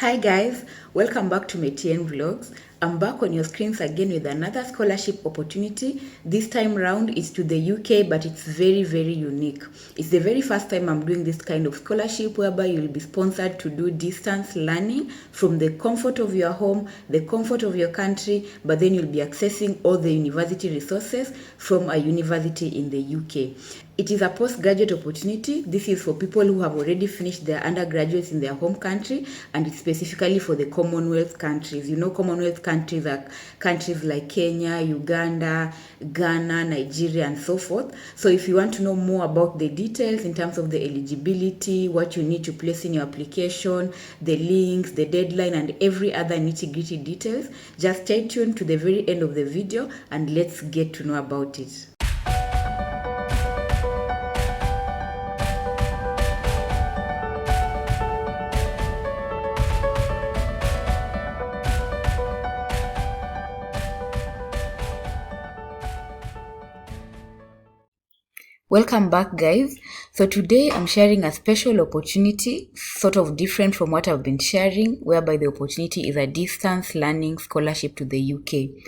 Hi guys, welcome back to Metien Vlogs. I'm back on your screens again with another scholarship opportunity. This time round it's to the UK, but it's very unique. It's the very first time I'm doing this kind of scholarship whereby you'll be sponsored to do distance learning from the comfort of your home, the comfort of your country, but then you'll be accessing all the university resources from a university in the UK. It is a postgraduate opportunity. This is for people who have already finished their undergraduates in their home country, and it's specifically for the Commonwealth countries. You know, Commonwealth countries are countries like Kenya, Uganda, Ghana, Nigeria, and so forth. So if you want to know more about the details in terms of the eligibility, what you need to place in your application, the links, the deadline, and every other nitty-gritty details, just stay tuned to the very end of the video and let's get to know about it. Welcome back guys. So today I'm sharing a special opportunity, sort of different from what I've been sharing, whereby the opportunity is a distance learning scholarship to the UK.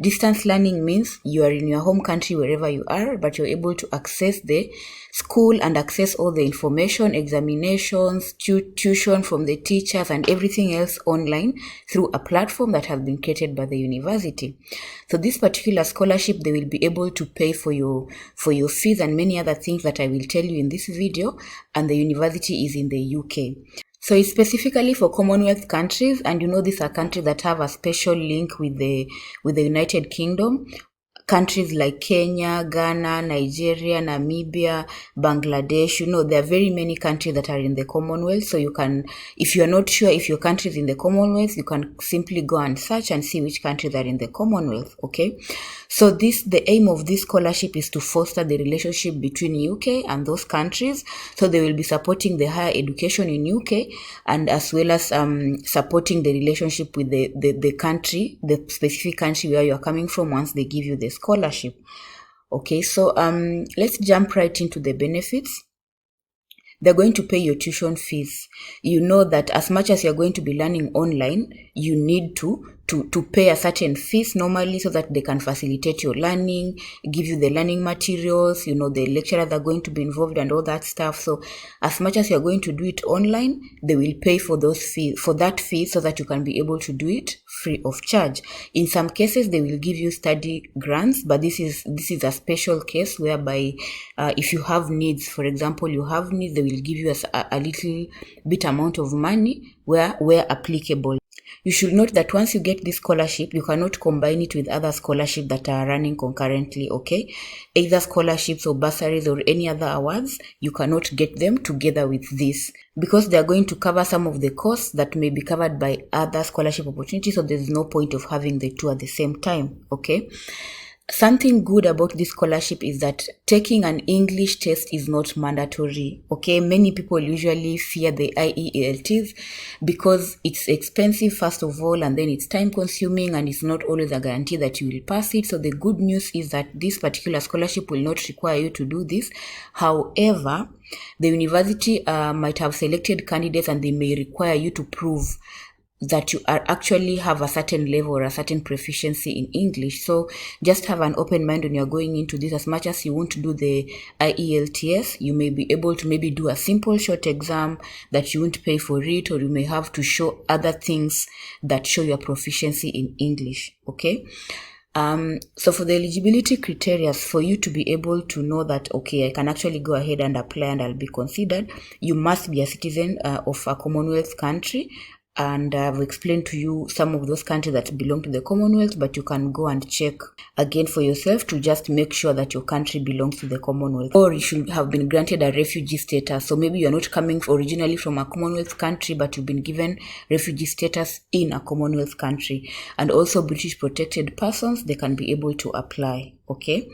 Distance learning means you are in your home country wherever you are, but you're able to access the school and access all the information, examinations, tuition from the teachers and everything else online through a platform that has been created by the university. So this particular scholarship, they will be able to pay for your fees and many other things that I will tell you in this video, and the university is in the UK. So it's specifically for Commonwealth countries, and you know these are countries that have a special link with the United Kingdom. Countries like Kenya, Ghana, Nigeria, Namibia, Bangladesh, you know, there are very many countries that are in the Commonwealth. So you can, if you're not sure if your country is in the Commonwealth, you can simply go and search and see which countries are in the Commonwealth, okay? So the aim of this scholarship is to foster the relationship between UK and those countries. So they will be supporting the higher education in UK, and as well as supporting the relationship with the country, the specific country where you're coming from once they give you the scholarship. Okay, so let's jump right into the benefits. They're going to pay your tuition fees. You know that as much as you're going to be learning online, you need to pay a certain fees normally so that they can facilitate your learning, give you the learning materials, you know, the lecturers are going to be involved and all that stuff. So as much as you're going to do it online, they will pay for those fees, for that fee, so that you can be able to do it free of charge. In some cases, they will give you study grants, but this is a special case whereby if you have needs, for example, you have needs, they will give you a little bit amount of money where applicable. You should note that once you get this scholarship, you cannot combine it with other scholarships that are running concurrently, okay? Either scholarships or bursaries or any other awards, you cannot get them together with this, because they are going to cover some of the costs that may be covered by other scholarship opportunities, so there's no point of having the two at the same time, okay? Something good about this scholarship is that taking an English test is not mandatory, okay? Many people usually fear the IELTS because it's expensive, first of all, and then it's time consuming, and it's not always a guarantee that you will pass it. So the good news is that this particular scholarship will not require you to do this. However, the university might have selected candidates and they may require you to prove that you are actually have a certain level or a certain proficiency in English. So just have an open mind when you're going into this. As much as you want to do the IELTS, you may be able to maybe do a simple short exam that you won't pay for it, or you may have to show other things that show your proficiency in English, okay? So for the eligibility criteria, for you to be able to know that, okay, I can actually go ahead and apply and I'll be considered, you must be a citizen of a Commonwealth country. And I've explained to you some of those countries that belong to the Commonwealth, but you can go and check again for yourself to just make sure that your country belongs to the Commonwealth. Or you should have been granted a refugee status. So maybe you're not coming originally from a Commonwealth country, but you've been given refugee status in a Commonwealth country. And also British protected persons, they can be able to apply, okay?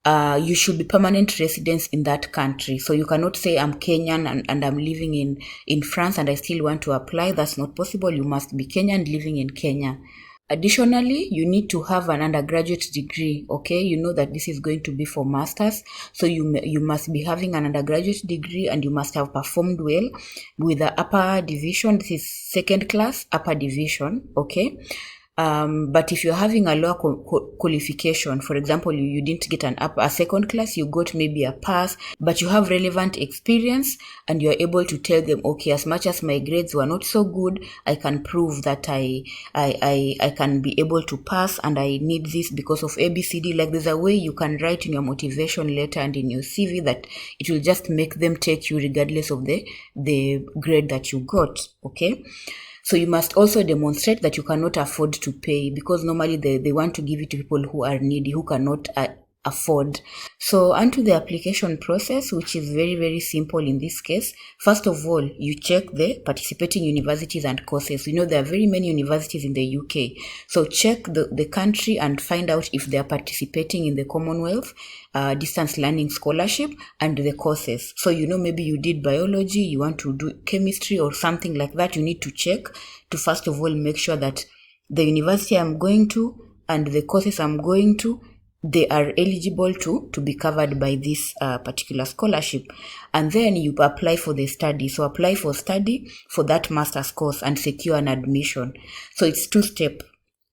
You should be permanent residents in that country. So you cannot say I'm Kenyan and I'm living in France and I still want to apply. That's not possible. You must be Kenyan living in Kenya. Additionally, you need to have an undergraduate degree, okay? You know that this is going to be for masters, so you must be having an undergraduate degree, and you must have performed well with the upper division. This is second class upper division, okay? But if you're having a lower qualification, for example, you didn't get a second class, you got maybe a pass, but you have relevant experience, and you're able to tell them, okay, as much as my grades were not so good, I can prove that I can be able to pass, and I need this because of ABCD. Like, there's a way you can write in your motivation letter and in your CV that it will just make them take you regardless of the grade that you got, okay? So you must also demonstrate that you cannot afford to pay, because normally they want to give it to people who are needy, who cannot afford. So onto the application process, which is very, very simple in this case. First of all, you check the participating universities and courses. You know, there are very many universities in the UK. So check the country and find out if they are participating in the Commonwealth distance learning scholarship and the courses. So, you know, maybe you did biology, you want to do chemistry or something like that. You need to check to first of all make sure that the university I'm going to and the courses I'm going to, they are eligible to be covered by this particular scholarship. And then you apply for the study. So apply for study for that master's course and secure an admission. So it's two-step.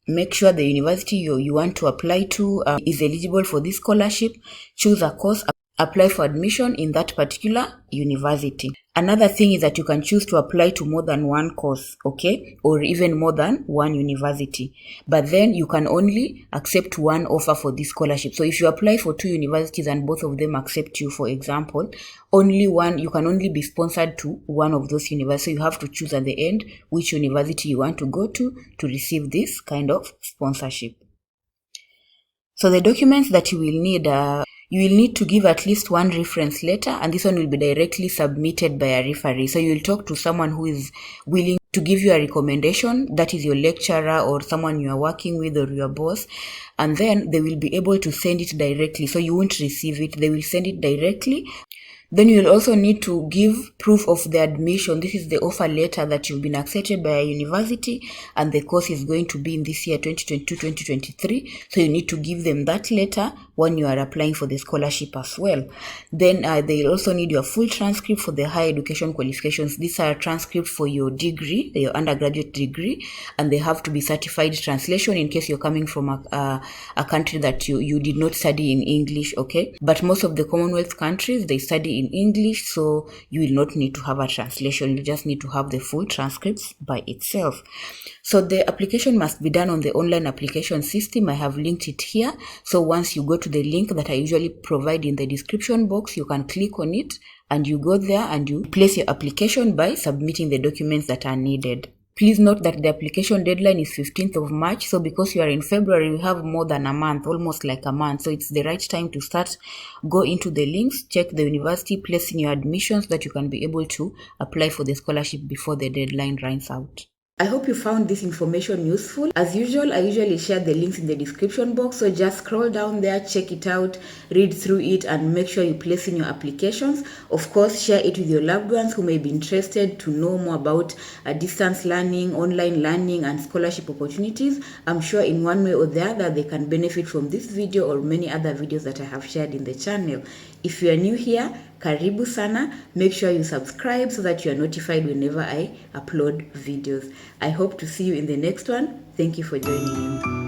Make sure the university you want to apply to is eligible for this scholarship. Choose a course, apply for admission in that particular university. Another thing is that you can choose to apply to more than one course, okay, or even more than one university. But then you can only accept one offer for this scholarship. So if you apply for 2 universities and both of them accept you, for example, you can only be sponsored to one of those universities. So you have to choose at the end which university you want to go to receive this kind of sponsorship. So the documents that you will need you will need to give at least one reference letter, and this one will be directly submitted by a referee. So you will talk to someone who is willing to give you a recommendation, that is your lecturer or someone you are working with or your boss, and then they will be able to send it directly. So you won't receive it, they will send it directly. Then you will also need to give proof of the admission. This is the offer letter that you've been accepted by a university and the course is going to be in this year 2022-2023. So you need to give them that letter when you are applying for the scholarship as well. Then they also need your full transcript for the higher education qualifications. These are transcripts for your degree, your undergraduate degree, and they have to be certified translation in case you're coming from a country that you did not study in English, okay? But most of the Commonwealth countries, they study in English, so you will not need to have a translation. You just need to have the full transcripts by itself. So the application must be done on the online application system. I have linked it here. So once you go to the link that I usually provide in the description box, you can click on it and you go there and you place your application by submitting the documents that are needed. Please note that the application deadline is 15th of March. So because you are in February, you have more than a month, almost like a month. So it's the right time to start. Go into the links, check the university, place in your admissions so that you can be able to apply for the scholarship before the deadline runs out. I hope you found this information useful. As usual, I usually share the links in the description box, so just scroll down there, check it out, read through it, and make sure you place in your applications. Of course, share it with your loved ones who may be interested to know more about distance learning, online learning, and scholarship opportunities. I'm sure in one way or the other, they can benefit from this video or many other videos that I have shared in the channel. If you are new here, karibu sana. Make sure you subscribe so that you are notified whenever I upload videos. I hope to see you in the next one. Thank you for joining in.